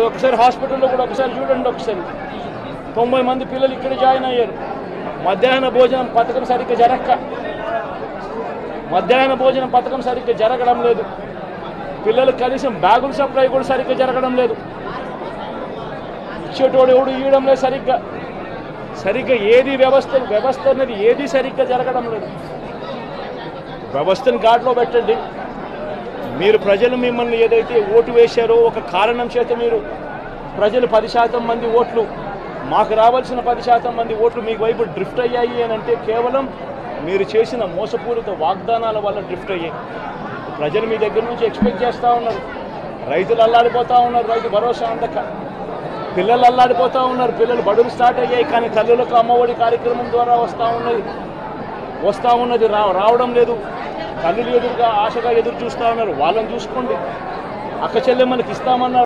ఒకసారి హాస్పిటల్లో కూడా ఒకసారి చూడండి. ఒకసారి 90 మంది పిల్లలు ఇక్కడ జాయిన్ అయ్యారు. మధ్యాహ్న భోజనం పథకం సరిగ్గా జరగడం లేదు. పిల్లలకు కనీసం బ్యాగుల సప్లై కూడా సరిగ్గా జరగడం లేదు. ఇచ్చేటోడు ఎవడు ఇవ్వడం లేదు సరిగ్గా ఏది వ్యవస్థ అనేది ఏది సరిగ్గా జరగడం లేదు. వ్యవస్థను గాడిలో పెట్టండి. మీరు ప్రజలు మిమ్మల్ని ఏదైతే ఓటు వేశారో ఒక కారణం చేత మీరు ప్రజలు 10% మంది ఓట్లు, మాకు రావాల్సిన 10% మంది ఓట్లు మీకు వైపు డ్రిఫ్ట్ అయ్యాయి అని అంటే కేవలం మీరు చేసిన మోసపూరిత వాగ్దానాల వల్ల డ్రిఫ్ట్ అయ్యాయి. ప్రజలు మీ దగ్గర నుంచి ఎక్స్పెక్ట్ చేస్తూ ఉన్నారు. రైతులు అల్లాడిపోతూ ఉన్నారు, రైతు భరోసా అందక. పిల్లలు అల్లాడిపోతూ ఉన్నారు, పిల్లలు బడులు స్టార్ట్ అయ్యాయి కానీ తల్లులకు అమ్మఒడి కార్యక్రమం ద్వారా వస్తూ ఉన్నది రావడం లేదు. తల్లులు ఎదురుగా ఆశగా ఎదురు చూస్తూ ఉన్నారు. వాళ్ళని చూసుకోండి. అక్క చెల్లెమ్మలకి ఇస్తామన్నారు.